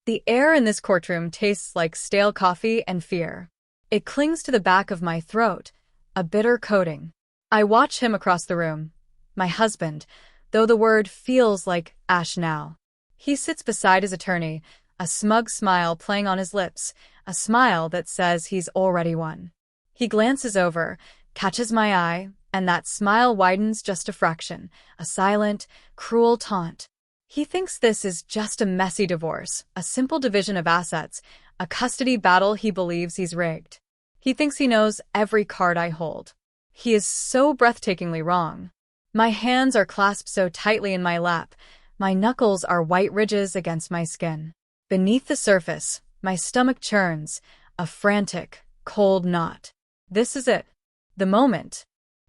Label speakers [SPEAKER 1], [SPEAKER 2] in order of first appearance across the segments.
[SPEAKER 1] The air in this courtroom tastes like stale coffee and fear. It clings to the back of my throat, a bitter coating. I watch him across the room, my husband, though the word feels like ash now. He sits beside his attorney, a smug smile playing on his lips, a smile that says he's already won. He glances over, catches my eye, and that smile widens just a fraction, a silent, cruel taunt. He thinks this is just a messy divorce, a simple division of assets, a custody battle he believes he's rigged. He thinks he knows every card I hold. He is so breathtakingly wrong. My hands are clasped so tightly in my lap, my knuckles are white ridges against my skin. Beneath the surface, my stomach churns, a frantic, cold knot. This is it. The moment.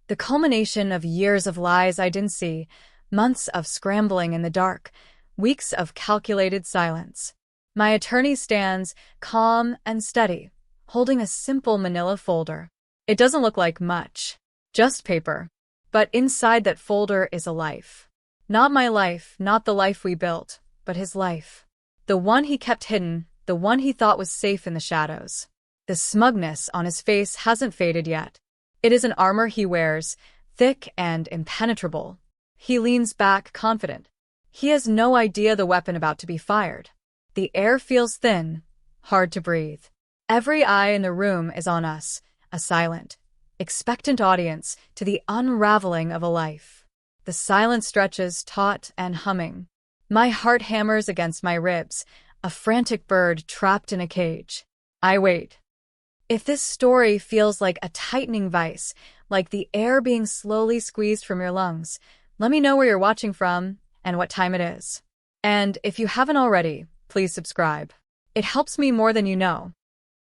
[SPEAKER 1] The culmination of years of lies I didn't see, months of scrambling in the dark, weeks of calculated silence. My attorney stands, calm and steady, holding a simple manila folder. It doesn't look like much, just paper. But inside that folder is a life. Not my life, not the life we built, but his life. The one he kept hidden, the one he thought was safe in the shadows. The smugness on his face hasn't faded yet. It is an armor he wears, thick and impenetrable. He leans back, confident. He has no idea the weapon about to be fired. The air feels thin, hard to breathe. Every eye in the room is on us, a silent, expectant audience to the unraveling of a life. The silence stretches, taut and humming. My heart hammers against my ribs, a frantic bird trapped in a cage. I wait. If this story feels like a tightening vice, like the air being slowly squeezed from your lungs, let me know where you're watching from and what time it is. And if you haven't already, please subscribe. It helps me more than you know.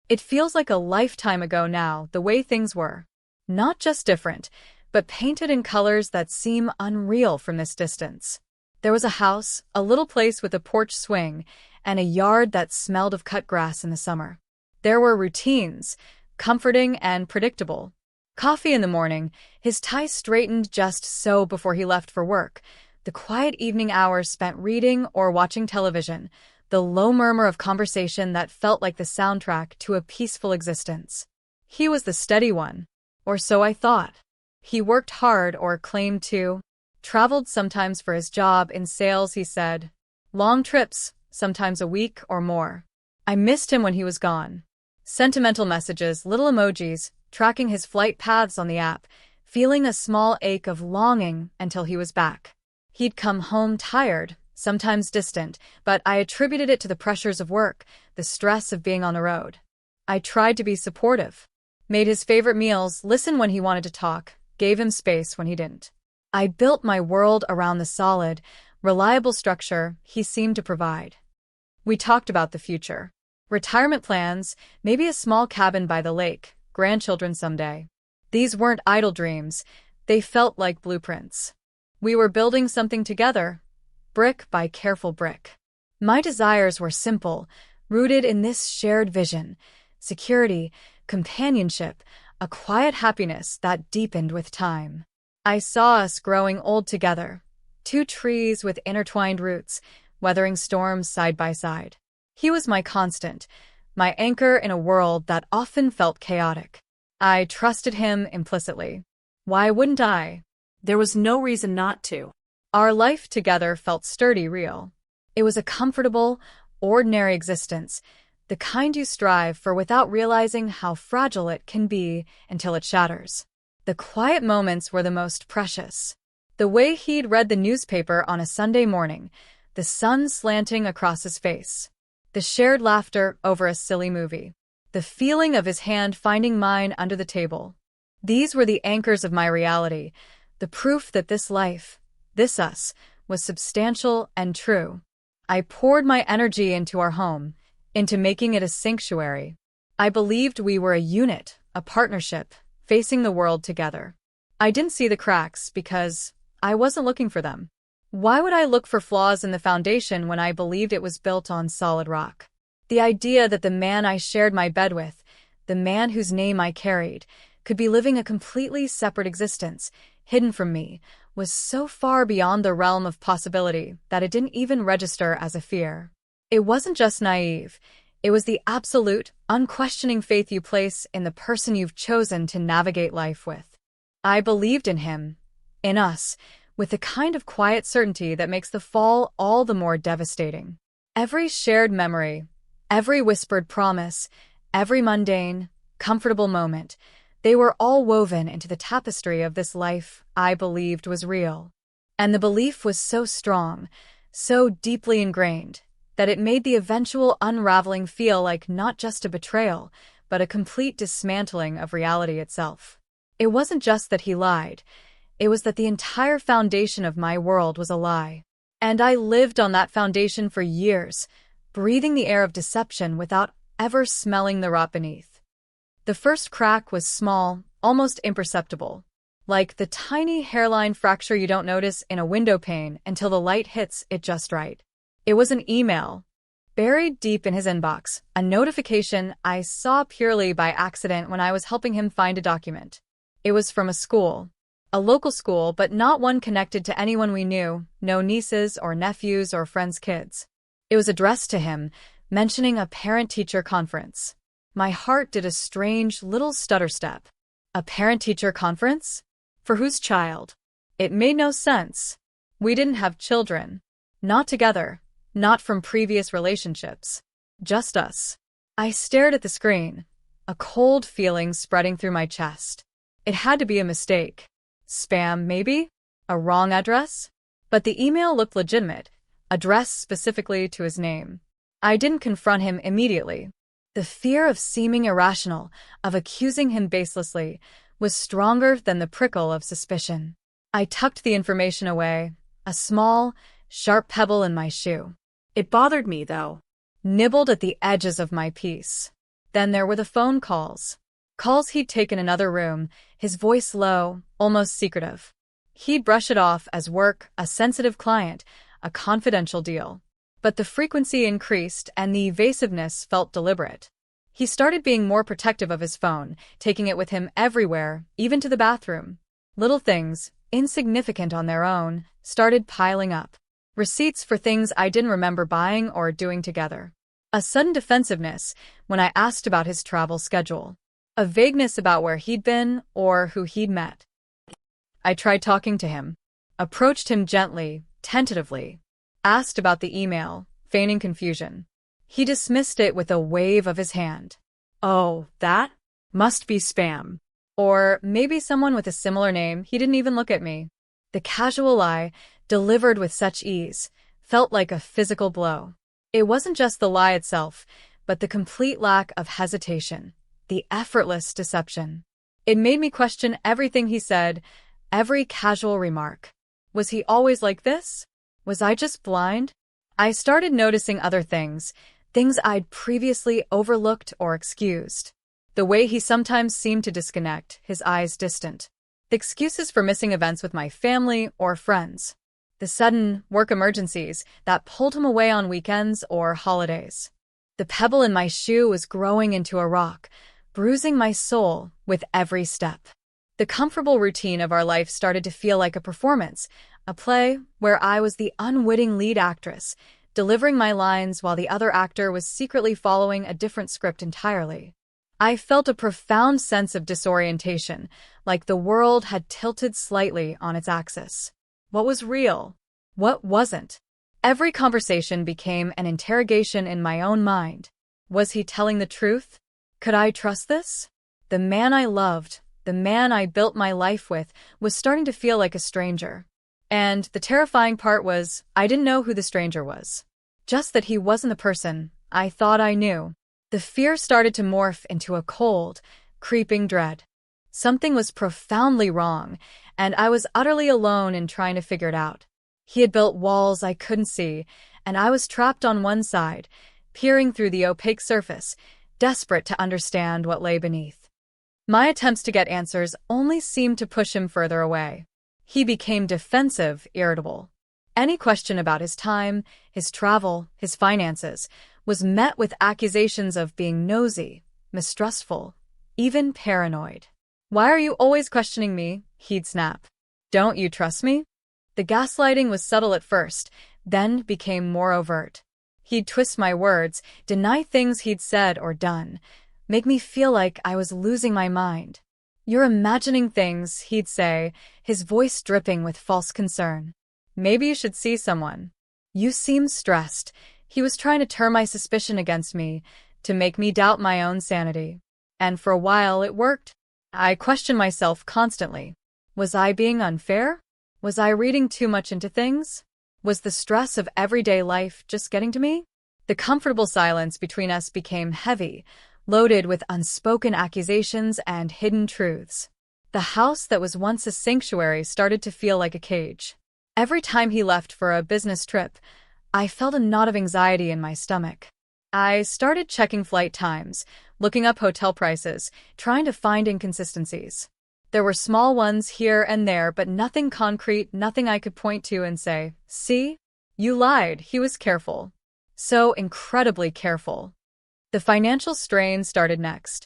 [SPEAKER 1] It feels like a lifetime ago now, the way things were. Not just different, but painted in colors that seem unreal from this distance. There was a house, a little place with a porch swing, and a yard that smelled of cut grass in the summer. There were routines, comforting and predictable. Coffee in the morning, his tie straightened just so before he left for work, the quiet evening hours spent reading or watching television, the low murmur of conversation that felt like the soundtrack to a peaceful existence. He was the steady one, or so I thought. He worked hard or claimed to, traveled sometimes for his job in sales, he said. Long trips, sometimes a week or more. I missed him when he was gone. Sentimental messages, little emojis, tracking his flight paths on the app, feeling a small ache of longing until he was back. He'd come home tired, sometimes distant, but I attributed it to the pressures of work, the stress of being on the road. I tried to be supportive. Made his favorite meals, listened when he wanted to talk, gave him space when he didn't. I built my world around the solid, reliable structure he seemed to provide. We talked about the future. Retirement plans, maybe a small cabin by the lake, grandchildren someday. These weren't idle dreams. They felt like blueprints. We were building something together, brick by careful brick. My desires were simple, rooted in this shared vision: security, companionship, a quiet happiness that deepened with time. I saw us growing old together, two trees with intertwined roots, weathering storms side by side. He was my constant, my anchor in a world that often felt chaotic. I trusted him implicitly. Why wouldn't I? There was no reason not to. Our life together felt sturdy, real. It was a comfortable, ordinary existence, the kind you strive for without realizing how fragile it can be until it shatters. The quiet moments were the most precious. The way he'd read the newspaper on a Sunday morning, the sun slanting across his face. The shared laughter over a silly movie. The feeling of his hand finding mine under the table. These were the anchors of my reality, the proof that this life, this us, was substantial and true. I poured my energy into our home, into making it a sanctuary. I believed we were a unit, a partnership, facing the world together. I didn't see the cracks because I wasn't looking for them. Why would I look for flaws in the foundation when I believed it was built on solid rock? The idea that the man I shared my bed with, the man whose name I carried, could be living a completely separate existence, hidden from me, was so far beyond the realm of possibility that it didn't even register as a fear. It wasn't just naive. It was the absolute, unquestioning faith you place in the person you've chosen to navigate life with. I believed in him, in us, with the kind of quiet certainty that makes the fall all the more devastating. Every shared memory, every whispered promise, every mundane, comfortable moment, they were all woven into the tapestry of this life I believed was real. And the belief was so strong, so deeply ingrained, that it made the eventual unraveling feel like not just a betrayal, but a complete dismantling of reality itself. It wasn't just that he lied, it was that the entire foundation of my world was a lie. And I lived on that foundation for years, breathing the air of deception without ever smelling the rot beneath. The first crack was small, almost imperceptible, like the tiny hairline fracture you don't notice in a window pane until the light hits it just right. It was an email, buried deep in his inbox, a notification I saw purely by accident when I was helping him find a document. It was from a local school, but not one connected to anyone we knew, no nieces or nephews or friends' kids. It was addressed to him, mentioning a parent-teacher conference. My heart did a strange little stutter step. A parent-teacher conference? For whose child? It made no sense. We didn't have children. Not together. Not from previous relationships. Just us. I stared at the screen, a cold feeling spreading through my chest. It had to be a mistake. Spam, maybe? A wrong address? But the email looked legitimate, addressed specifically to his name. I didn't confront him immediately. The fear of seeming irrational, of accusing him baselessly, was stronger than the prickle of suspicion. I tucked the information away, a small, sharp pebble in my shoe. It bothered me, though. Nibbled at the edges of my peace. Then there were the phone calls. Calls he'd taken in another room, his voice low, almost secretive. He'd brush it off as work, a sensitive client, a confidential deal. But the frequency increased and the evasiveness felt deliberate. He started being more protective of his phone, taking it with him everywhere, even to the bathroom. Little things, insignificant on their own, started piling up. Receipts for things I didn't remember buying or doing together. A sudden defensiveness when I asked about his travel schedule. A vagueness about where he'd been or who he'd met. I tried talking to him. Approached him gently, tentatively. Asked about the email, feigning confusion. He dismissed it with a wave of his hand. Oh, that? Must be spam. Or maybe someone with a similar name. He didn't even look at me. The casual lie, delivered with such ease, felt like a physical blow. It wasn't just the lie itself, but the complete lack of hesitation, the effortless deception. It made me question everything he said, every casual remark. Was he always like this? Was I just blind? I started noticing other things, things I'd previously overlooked or excused. The way he sometimes seemed to disconnect, his eyes distant. The excuses for missing events with my family or friends. The sudden work emergencies that pulled him away on weekends or holidays. The pebble in my shoe was growing into a rock, bruising my soul with every step. The comfortable routine of our life started to feel like a performance, a play where I was the unwitting lead actress, delivering my lines while the other actor was secretly following a different script entirely. I felt a profound sense of disorientation, like the world had tilted slightly on its axis. What was real? What wasn't? Every conversation became an interrogation in my own mind. Was he telling the truth? Could I trust this? The man I loved, the man I built my life with, was starting to feel like a stranger. And the terrifying part was, I didn't know who the stranger was. Just that he wasn't the person I thought I knew. The fear started to morph into a cold, creeping dread. Something was profoundly wrong, and I was utterly alone in trying to figure it out. He had built walls I couldn't see, and I was trapped on one side, peering through the opaque surface, desperate to understand what lay beneath. My attempts to get answers only seemed to push him further away. He became defensive, irritable. Any question about his time, his travel, his finances, was met with accusations of being nosy, mistrustful, even paranoid. Why are you always questioning me? He'd snap. Don't you trust me? The gaslighting was subtle at first, then became more overt. He'd twist my words, deny things he'd said or done, make me feel like I was losing my mind. "You're imagining things," he'd say, his voice dripping with false concern. "Maybe you should see someone. You seem stressed." He was trying to turn my suspicion against me, to make me doubt my own sanity. And for a while it worked. I questioned myself constantly. Was I being unfair? Was I reading too much into things? Was the stress of everyday life just getting to me? The comfortable silence between us became heavy, loaded with unspoken accusations and hidden truths. The house that was once a sanctuary started to feel like a cage. Every time he left for a business trip, I felt a knot of anxiety in my stomach. I started checking flight times, looking up hotel prices, trying to find inconsistencies. There were small ones here and there, but nothing concrete, nothing I could point to and say, "See? You lied." He was careful. So incredibly careful. The financial strain started next.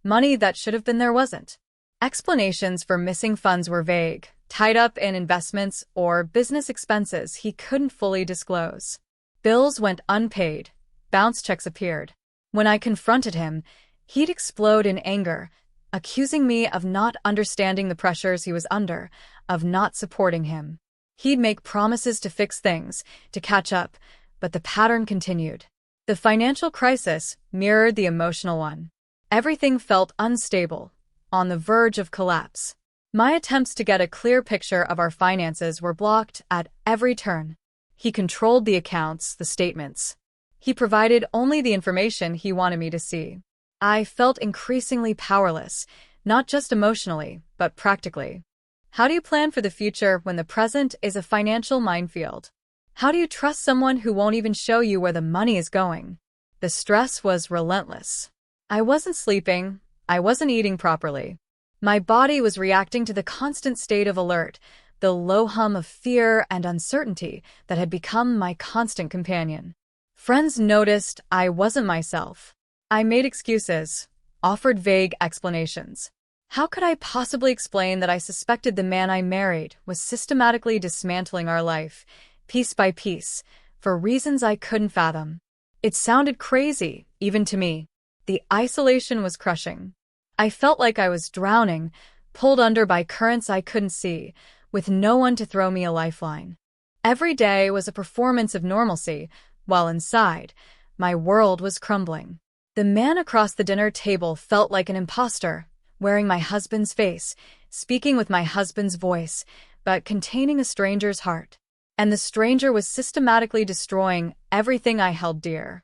[SPEAKER 1] Money that should have been there wasn't. Explanations for missing funds were vague, tied up in investments or business expenses he couldn't fully disclose. Bills went unpaid. Bounce checks appeared. When I confronted him, he'd explode in anger, accusing me of not understanding the pressures he was under, of not supporting him. He'd make promises to fix things, to catch up, but the pattern continued. The financial crisis mirrored the emotional one. Everything felt unstable, on the verge of collapse. My attempts to get a clear picture of our finances were blocked at every turn. He controlled the accounts, the statements. He provided only the information he wanted me to see. I felt increasingly powerless, not just emotionally, but practically. How do you plan for the future when the present is a financial minefield? How do you trust someone who won't even show you where the money is going? The stress was relentless. I wasn't sleeping. I wasn't eating properly. My body was reacting to the constant state of alert, the low hum of fear and uncertainty that had become my constant companion. Friends noticed I wasn't myself. I made excuses, offered vague explanations. How could I possibly explain that I suspected the man I married was systematically dismantling our life, piece by piece, for reasons I couldn't fathom? It sounded crazy, even to me. The isolation was crushing. I felt like I was drowning, pulled under by currents I couldn't see, with no one to throw me a lifeline. Every day was a performance of normalcy, while inside, my world was crumbling. The man across the dinner table felt like an imposter, wearing my husband's face, speaking with my husband's voice, but containing a stranger's heart. And the stranger was systematically destroying everything I held dear.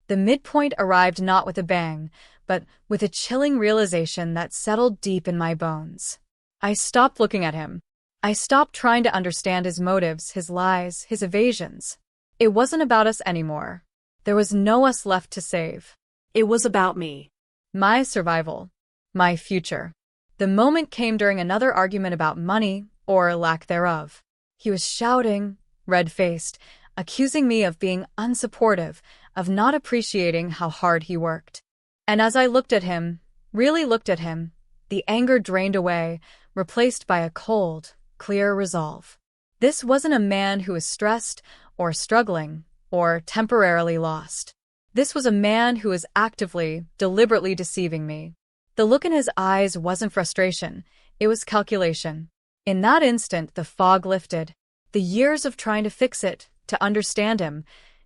[SPEAKER 1] The midpoint arrived not with a bang, but with a chilling realization that settled deep in my bones. I stopped looking at him. I stopped trying to understand his motives, his lies, his evasions. It wasn't about us anymore. There was no us left to save. It was about me. My survival. My future. The moment came during another argument about money, or lack thereof. He was shouting, red-faced, accusing me of being unsupportive, of not appreciating how hard he worked. And as I looked at him, really looked at him, the anger drained away, replaced by a cold, clear resolve. This wasn't a man who was stressed, or struggling, or temporarily lost. This was a man who was actively, deliberately deceiving me. The look in his eyes wasn't frustration, it was calculation. In that instant, the fog lifted. The years of trying to fix it, to understand him,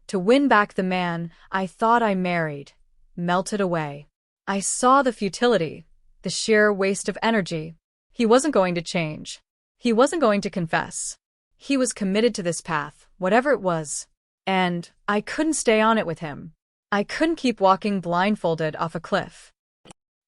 [SPEAKER 1] to win back the man I thought I married, melted away. I saw the futility, the sheer waste of energy. He wasn't going to change. He wasn't going to confess. He was committed to this path, whatever it was. And I couldn't stay on it with him. I couldn't keep walking blindfolded off a cliff.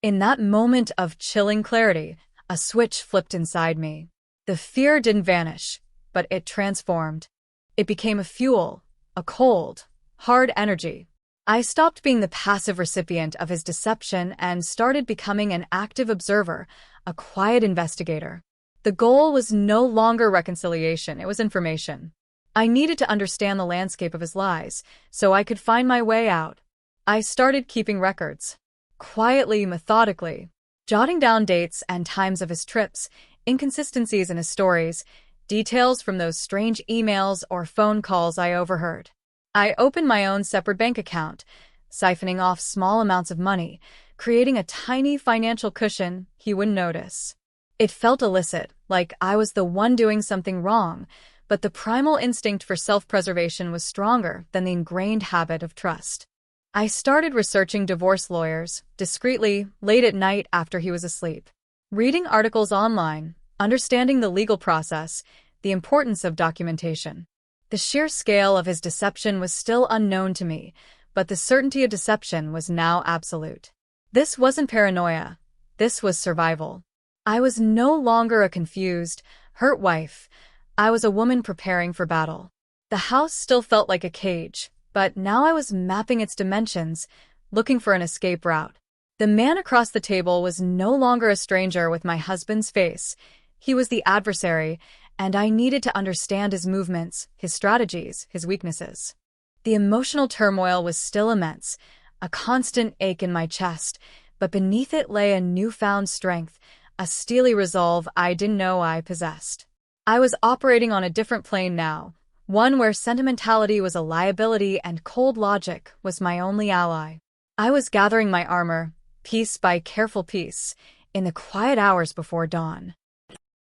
[SPEAKER 1] In that moment of chilling clarity, a switch flipped inside me. The fear didn't vanish, but it transformed. It became a fuel, a cold, hard energy. I stopped being the passive recipient of his deception and started becoming an active observer, a quiet investigator. The goal was no longer reconciliation, it was information. I needed to understand the landscape of his lies, so I could find my way out. I started keeping records. Quietly, methodically, jotting down dates and times of his trips, inconsistencies in his stories, details from those strange emails or phone calls I overheard. I opened my own separate bank account, siphoning off small amounts of money, creating a tiny financial cushion he wouldn't notice. It felt illicit, like I was the one doing something wrong, but the primal instinct for self-preservation was stronger than the ingrained habit of trust. I started researching divorce lawyers, discreetly, late at night after he was asleep. Reading articles online, understanding the legal process, the importance of documentation. The sheer scale of his deception was still unknown to me, but the certainty of deception was now absolute. This wasn't paranoia. This was survival. I was no longer a confused, hurt wife. I was a woman preparing for battle. The house still felt like a cage, but now I was mapping its dimensions, looking for an escape route. The man across the table was no longer a stranger with my husband's face. He was the adversary, and I needed to understand his movements, his strategies, his weaknesses. The emotional turmoil was still immense, a constant ache in my chest, but beneath it lay a newfound strength, a steely resolve I didn't know I possessed. I was operating on a different plane now, one where sentimentality was a liability and cold logic was my only ally. I was gathering my armor, piece by careful piece, in the quiet hours before dawn.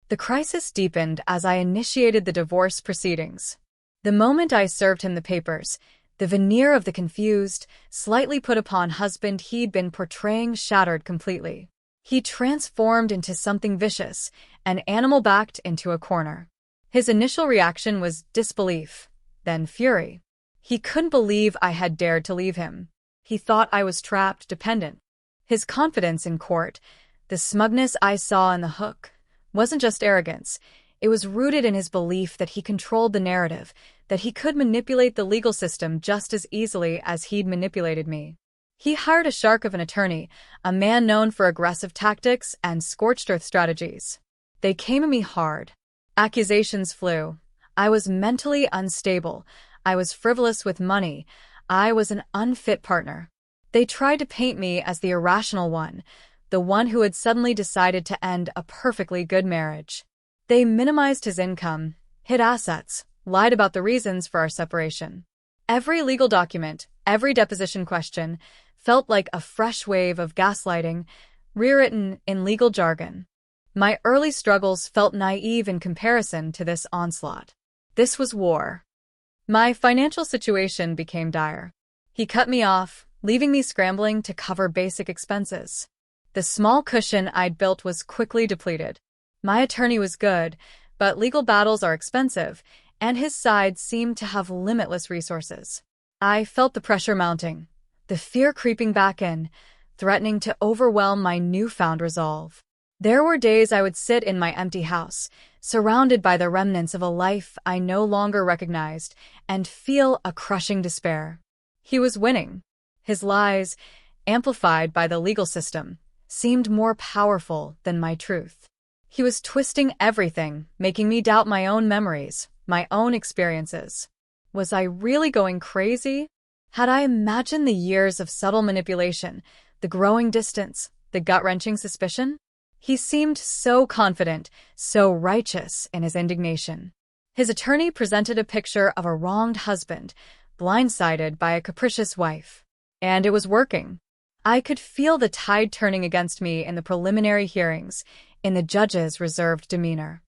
[SPEAKER 1] The crisis deepened as I initiated the divorce proceedings. The moment I served him the papers, the veneer of the confused, slightly put upon husband he'd been portraying shattered completely. He transformed into something vicious, an animal backed into a corner. His initial reaction was disbelief, then fury. He couldn't believe I had dared to leave him. He thought I was trapped, dependent. His confidence in court, the smugness I saw in the hook, wasn't just arrogance. It was rooted in his belief that he controlled the narrative, that he could manipulate the legal system just as easily as he'd manipulated me. He hired a shark of an attorney, a man known for aggressive tactics and scorched-earth strategies. They came at me hard. Accusations flew. I was mentally unstable. I was frivolous with money. I was an unfit partner. They tried to paint me as the irrational one, the one who had suddenly decided to end a perfectly good marriage. They minimized his income, hid assets, lied about the reasons for our separation. Every legal document, every deposition question, felt like a fresh wave of gaslighting, rewritten in legal jargon. My early struggles felt naive in comparison to this onslaught. This was war. My financial situation became dire. He cut me off, leaving me scrambling to cover basic expenses. The small cushion I'd built was quickly depleted. My attorney was good, but legal battles are expensive, and his side seemed to have limitless resources. I felt the pressure mounting, the fear creeping back in, threatening to overwhelm my newfound resolve. There were days I would sit in my empty house, surrounded by the remnants of a life I no longer recognized, and feel a crushing despair. He was winning. His lies, amplified by the legal system, seemed more powerful than my truth. He was twisting everything, making me doubt my own memories, my own experiences. Was I really going crazy? Had I imagined the years of subtle manipulation, the growing distance, the gut-wrenching suspicion? He seemed so confident, so righteous in his indignation. His attorney presented a picture of a wronged husband, blindsided by a capricious wife. And it was working. I could feel the tide turning against me in the preliminary hearings, in the judge's reserved demeanor.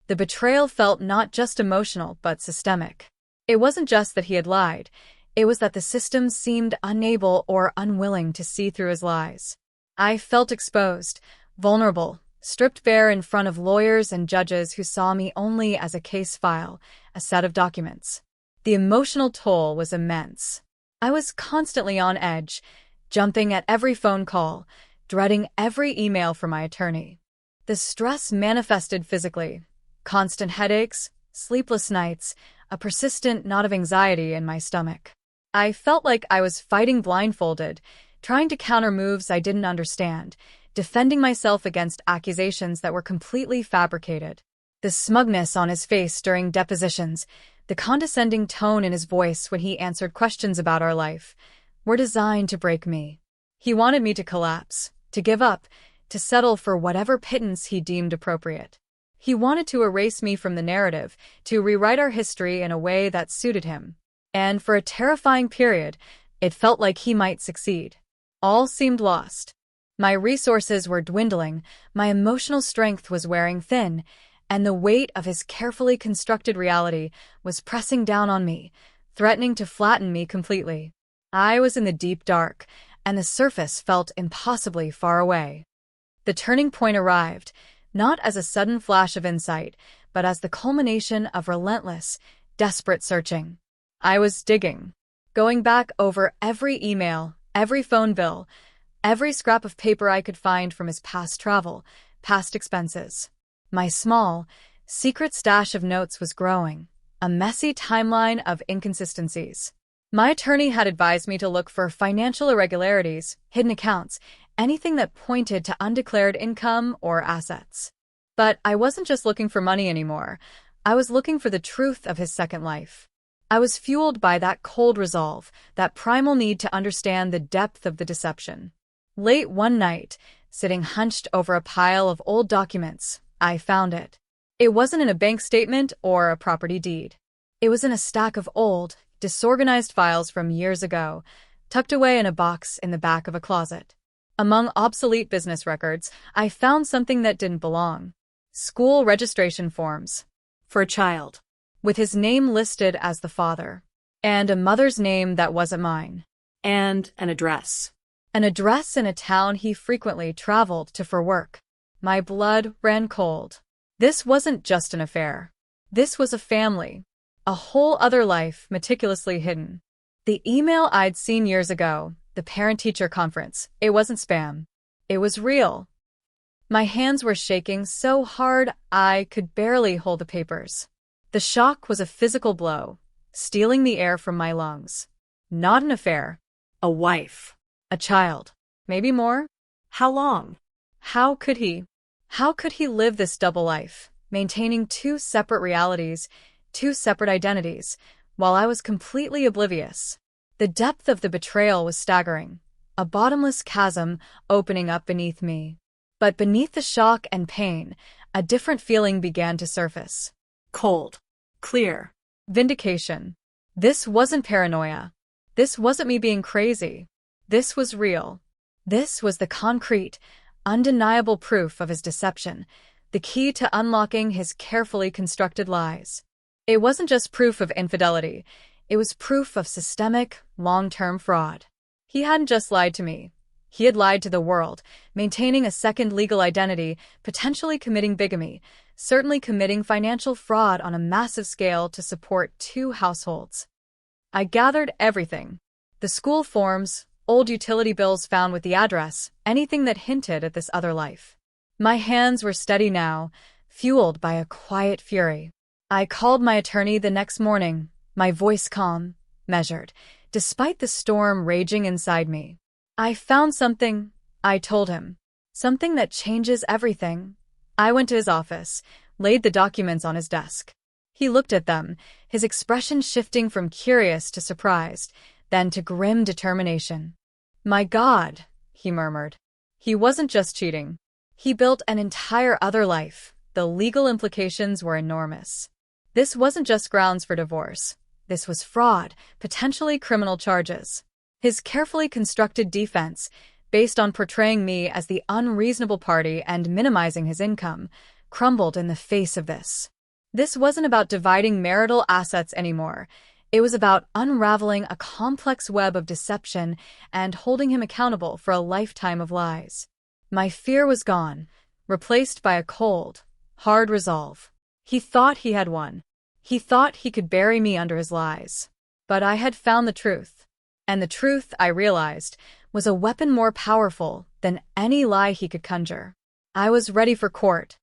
[SPEAKER 1] The betrayal felt not just emotional but systemic. It wasn't just that he had lied. It was that the system seemed unable or unwilling to see through his lies. I felt exposed, vulnerable, stripped bare in front of lawyers and judges who saw me only as a case file, a set of documents. The emotional toll was immense. I was constantly on edge, jumping at every phone call, dreading every email from my attorney. The stress manifested physically. Constant headaches, sleepless nights, a persistent knot of anxiety in my stomach. I felt like I was fighting blindfolded, trying to counter moves I didn't understand, defending myself against accusations that were completely fabricated. The smugness on his face during depositions, the condescending tone in his voice when he answered questions about our life, were designed to break me. He wanted me to collapse, to give up, to settle for whatever pittance he deemed appropriate. He wanted to erase me from the narrative, to rewrite our history in a way that suited him. And for a terrifying period, it felt like he might succeed. All seemed lost. My resources were dwindling, my emotional strength was wearing thin, and the weight of his carefully constructed reality was pressing down on me, threatening to flatten me completely. I was in the deep dark, and the surface felt impossibly far away. The turning point arrived, not as a sudden flash of insight, but as the culmination of relentless, desperate searching. I was digging, going back over every email, every phone bill, every scrap of paper I could find from his past travel, past expenses. My small, secret stash of notes was growing, a messy timeline of inconsistencies. My attorney had advised me to look for financial irregularities, hidden accounts, anything that pointed to undeclared income or assets. But I wasn't just looking for money anymore. I was looking for the truth of his second life. I was fueled by that cold resolve, that primal need to understand the depth of the deception. Late one night, sitting hunched over a pile of old documents, I found it. It wasn't in a bank statement or a property deed. It was in a stack of old, disorganized files from years ago, tucked away in a box in the back of a closet. Among obsolete business records, I found something that didn't belong. School registration forms. For a child. With his name listed as the father. And a mother's name that wasn't mine.
[SPEAKER 2] And an address.
[SPEAKER 1] An address in a town he frequently traveled to for work. My blood ran cold. This wasn't just an affair. This was a family. A whole other life meticulously hidden. The email I'd seen years ago, the parent-teacher conference, it wasn't spam. It was real. My hands were shaking so hard I could barely hold the papers. The shock was a physical blow, stealing the air from my lungs. Not an affair.
[SPEAKER 2] A wife.
[SPEAKER 1] A child. Maybe more?
[SPEAKER 2] How long?
[SPEAKER 1] How could he? How could he live this double life, maintaining two separate realities, two separate identities, while I was completely oblivious? The depth of the betrayal was staggering, a bottomless chasm opening up beneath me. But beneath the shock and pain, a different feeling began to surface.
[SPEAKER 2] Cold. Clear.
[SPEAKER 1] Vindication. This wasn't paranoia. This wasn't me being crazy. This was real. This was the concrete, undeniable proof of his deception, the key to unlocking his carefully constructed lies. It wasn't just proof of infidelity. It was proof of systemic, long-term fraud. He hadn't just lied to me. He had lied to the world, maintaining a second legal identity, potentially committing bigamy, certainly committing financial fraud on a massive scale to support two households. I gathered everything. The school forms, old utility bills found with the address, anything that hinted at this other life. My hands were steady now, fueled by a quiet fury. I called my attorney the next morning, my voice calm, measured, despite the storm raging inside me. I found something, I told him. Something that changes everything. I went to his office, laid the documents on his desk. He looked at them, his expression shifting from curious to surprised, then to grim determination. My God, he murmured. He wasn't just cheating. He built an entire other life. The legal implications were enormous. This wasn't just grounds for divorce. This was fraud, potentially criminal charges. His carefully constructed defense, based on portraying me as the unreasonable party and minimizing his income, crumbled in the face of this. This wasn't about dividing marital assets anymore. It was about unraveling a complex web of deception and holding him accountable for a lifetime of lies. My fear was gone, replaced by a cold, hard resolve. He thought he had won. He thought he could bury me under his lies. But I had found the truth. And the truth, I realized, was a weapon more powerful than any lie he could conjure. I was ready for court.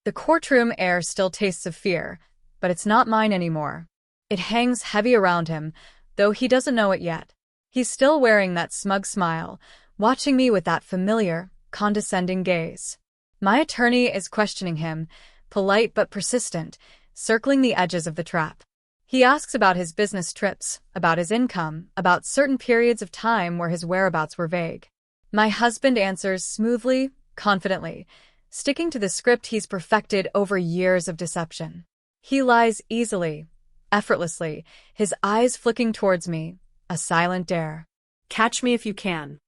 [SPEAKER 1] The courtroom air still tastes of fear, but it's not mine anymore. It hangs heavy around him, though he doesn't know it yet. He's still wearing that smug smile, watching me with that familiar, condescending gaze. My attorney is questioning him, polite but persistent, circling the edges of the trap. He asks about his business trips, about his income, about certain periods of time where his whereabouts were vague. My husband answers smoothly, confidently, sticking to the script he's perfected over years of deception. He lies easily, effortlessly, his eyes flicking towards me, a silent dare.
[SPEAKER 2] Catch me if you can.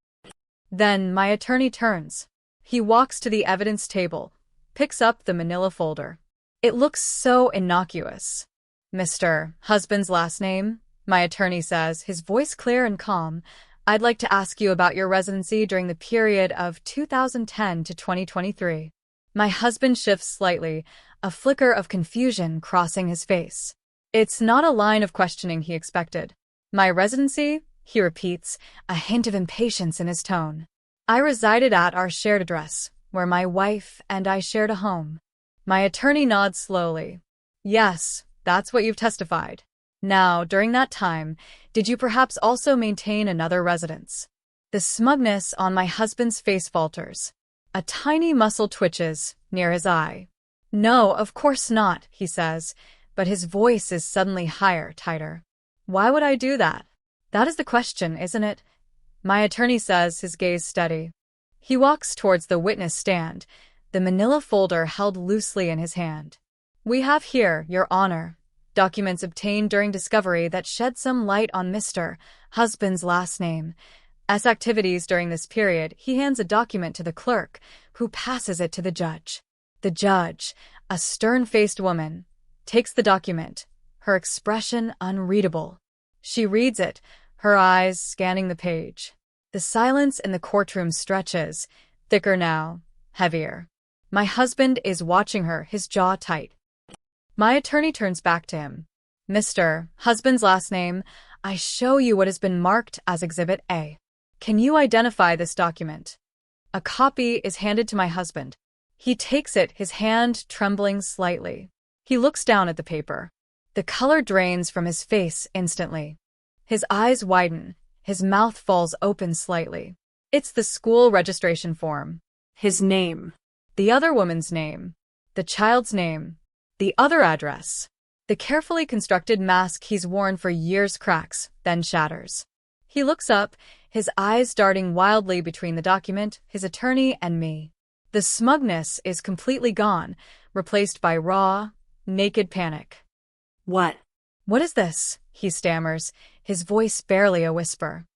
[SPEAKER 1] Then my attorney turns. He walks to the evidence table, picks up the manila folder. It looks so innocuous. Mr. Husband's last name, my attorney says, his voice clear and calm. I'd like to ask you about your residency during the period of 2010 to 2023. My husband shifts slightly, a flicker of confusion crossing his face. It's not a line of questioning he expected. My residency? He repeats, a hint of impatience in his tone. I resided at our shared address, where my wife and I shared a home. My attorney nods slowly. Yes, that's what you've testified. Now, during that time, did you perhaps also maintain another residence? The smugness on my husband's face falters. A tiny muscle twitches near his eye. No, of course not, he says, but his voice is suddenly higher, tighter. Why would I do that? That is the question, isn't it? My attorney says, his gaze steady. He walks towards the witness stand, the manila folder held loosely in his hand. We have here, Your Honor, documents obtained during discovery that shed some light on Mr. Husband's last name. As activities during this period, he hands a document to the clerk, who passes it to the judge. The judge, a stern-faced woman, takes the document, her expression unreadable. She reads it, her eyes scanning the page. The silence in the courtroom stretches, thicker now, heavier. My husband is watching her, his jaw tight. My attorney turns back to him. Mr. Husband's last name, I show you what has been marked as Exhibit A. Can you identify this document? A copy is handed to my husband. He takes it, his hand trembling slightly. He looks down at the paper. The color drains from his face instantly. His eyes widen, his mouth falls open slightly. It's the school registration form.
[SPEAKER 2] His name.
[SPEAKER 1] The other woman's name. The child's name. The other address. The carefully constructed mask he's worn for years cracks, then shatters. He looks up, his eyes darting wildly between the document, his attorney, and me. The smugness is completely gone, replaced by raw, naked panic.
[SPEAKER 2] What?
[SPEAKER 1] What is this? He stammers, his voice barely a whisper.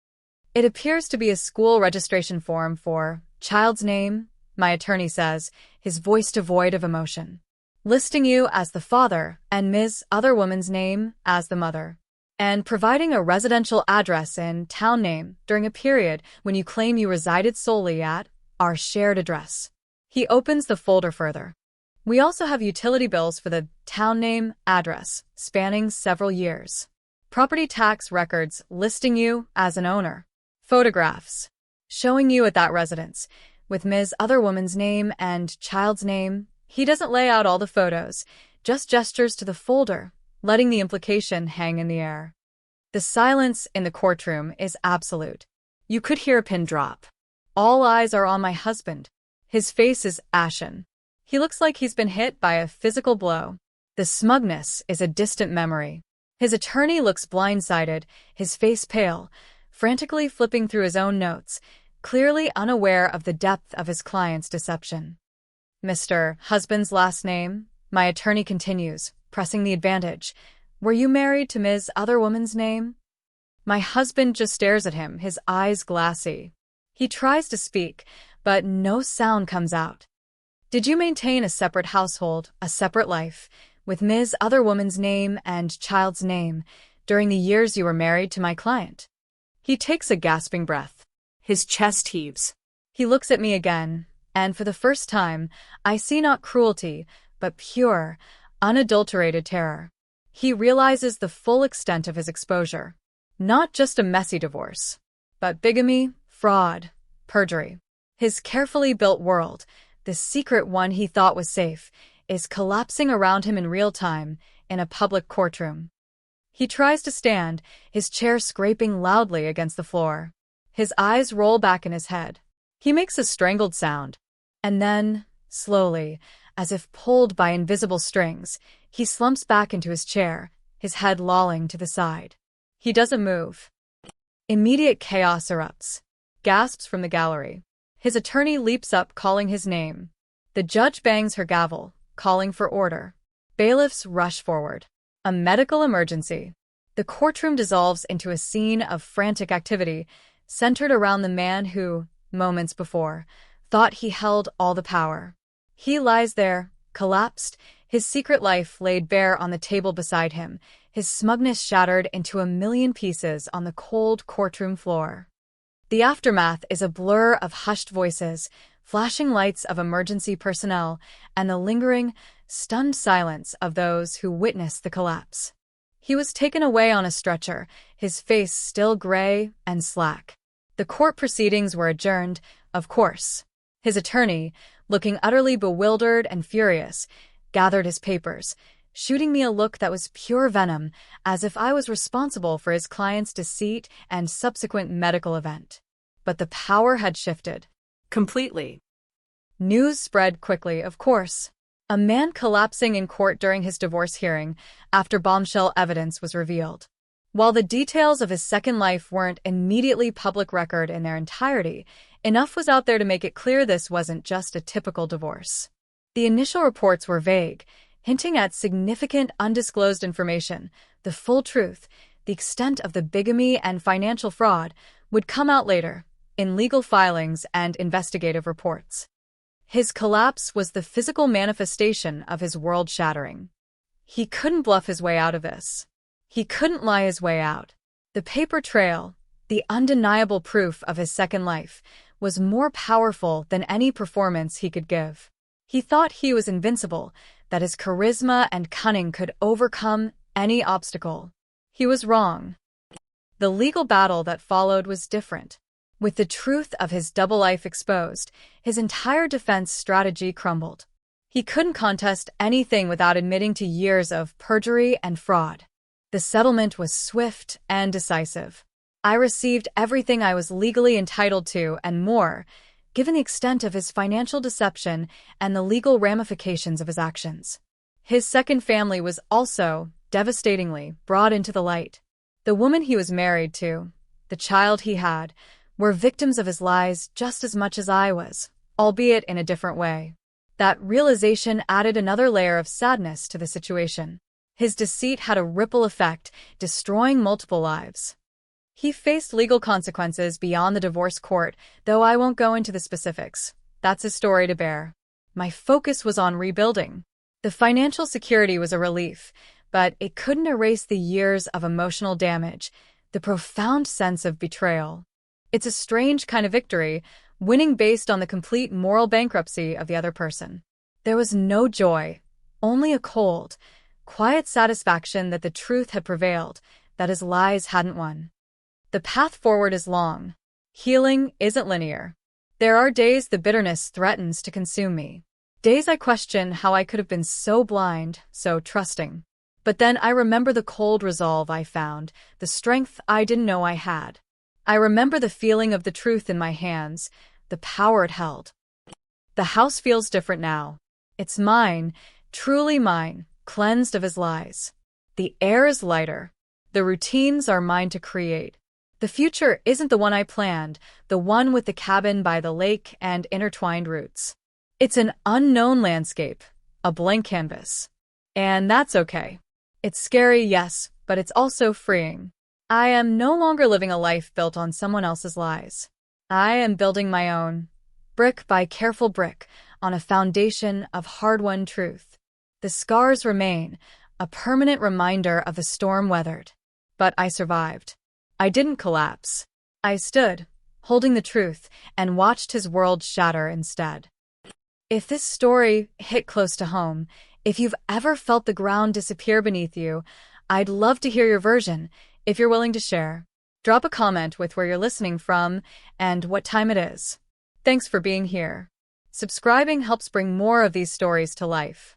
[SPEAKER 1] It appears to be a school registration form for child's name, my attorney says, his voice devoid of emotion. Listing you as the father and Ms. Other Woman's name as the mother, and providing a residential address and town name during a period when you claim you resided solely at our shared address. He opens the folder further. We also have utility bills for the town name, address, spanning several years. Property tax records listing you as an owner. Photographs showing you at that residence, with Ms. Other Woman's name and child's name. He doesn't lay out all the photos, just gestures to the folder, letting the implication hang in the air. The silence in the courtroom is absolute. You could hear a pin drop. All eyes are on my husband. His face is ashen. He looks like he's been hit by a physical blow. The smugness is a distant memory. His attorney looks blindsided, his face pale, frantically flipping through his own notes, clearly unaware of the depth of his client's deception. Mr. Husband's last name, my attorney continues, pressing the advantage. Were you married to Ms. Other Woman's name? My husband just stares at him, his eyes glassy. He tries to speak, but no sound comes out. Did you maintain a separate household, a separate life, with Ms. Other Woman's name and child's name during the years you were married to my client? He takes a gasping breath.
[SPEAKER 2] His chest heaves.
[SPEAKER 1] He looks at me again, and for the first time, I see not cruelty, but pure, unadulterated terror. He realizes the full extent of his exposure. Not just a messy divorce, but bigamy, fraud, perjury. His carefully built world, the secret one he thought was safe, is collapsing around him in real time in a public courtroom. He tries to stand, his chair scraping loudly against the floor. His eyes roll back in his head. He makes a strangled sound. And then, slowly, as if pulled by invisible strings, he slumps back into his chair, his head lolling to the side. He doesn't move. Immediate chaos erupts. Gasps from the gallery. His attorney leaps up, calling his name. The judge bangs her gavel, calling for order. Bailiffs rush forward. A medical emergency. The courtroom dissolves into a scene of frantic activity centered around the man who, moments before, thought he held all the power. He lies there, collapsed, his secret life laid bare on the table beside him, his smugness shattered into a million pieces on the cold courtroom floor. The aftermath is a blur of hushed voices, flashing lights of emergency personnel, and the lingering, stunned silence of those who witnessed the collapse. He was taken away on a stretcher, his face still gray and slack. The court proceedings were adjourned, of course. His attorney, looking utterly bewildered and furious, gathered his papers, shooting me a look that was pure venom, as if I was responsible for his client's deceit and subsequent medical event. But the power had shifted.
[SPEAKER 2] Completely.
[SPEAKER 1] News spread quickly, of course. A man collapsing in court during his divorce hearing after bombshell evidence was revealed. While the details of his second life weren't immediately public record in their entirety, enough was out there to make it clear this wasn't just a typical divorce. The initial reports were vague, hinting at significant undisclosed information. The full truth, the extent of the bigamy and financial fraud, would come out later, in legal filings and investigative reports. His collapse was the physical manifestation of his world shattering. He couldn't bluff his way out of this. He couldn't lie his way out. The paper trail, the undeniable proof of his second life, was more powerful than any performance he could give. He thought he was invincible, that his charisma and cunning could overcome any obstacle. He was wrong. The legal battle that followed was different. With the truth of his double life exposed, his entire defense strategy crumbled. He couldn't contest anything without admitting to years of perjury and fraud. The settlement was swift and decisive. I received everything I was legally entitled to and more, given the extent of his financial deception and the legal ramifications of his actions. His second family was also, devastatingly, brought into the light. The woman he was married to, the child he had, were victims of his lies just as much as I was, albeit in a different way. That realization added another layer of sadness to the situation. His deceit had a ripple effect, destroying multiple lives. He faced legal consequences beyond the divorce court, though I won't go into the specifics. That's his story to bear. My focus was on rebuilding. The financial security was a relief, but it couldn't erase the years of emotional damage, the profound sense of betrayal. It's a strange kind of victory, winning based on the complete moral bankruptcy of the other person. There was no joy, only a cold, quiet satisfaction that the truth had prevailed, that his lies hadn't won. The path forward is long. Healing isn't linear. There are days the bitterness threatens to consume me. Days I question how I could have been so blind, so trusting. But then I remember the cold resolve I found, the strength I didn't know I had. I remember the feeling of the truth in my hands, the power it held. The house feels different now. It's mine, truly mine, cleansed of his lies. The air is lighter. The routines are mine to create. The future isn't the one I planned, the one with the cabin by the lake and intertwined roots. It's an unknown landscape, a blank canvas. And that's okay. It's scary, yes, but it's also freeing. I am no longer living a life built on someone else's lies. I am building my own, brick by careful brick, on a foundation of hard-won truth. The scars remain, a permanent reminder of the storm weathered. But I survived. I didn't collapse. I stood, holding the truth, and watched his world shatter instead. If this story hit close to home, if you've ever felt the ground disappear beneath you, I'd love to hear your version, if you're willing to share. Drop a comment with where you're listening from and what time it is. Thanks for being here. Subscribing helps bring more of these stories to life.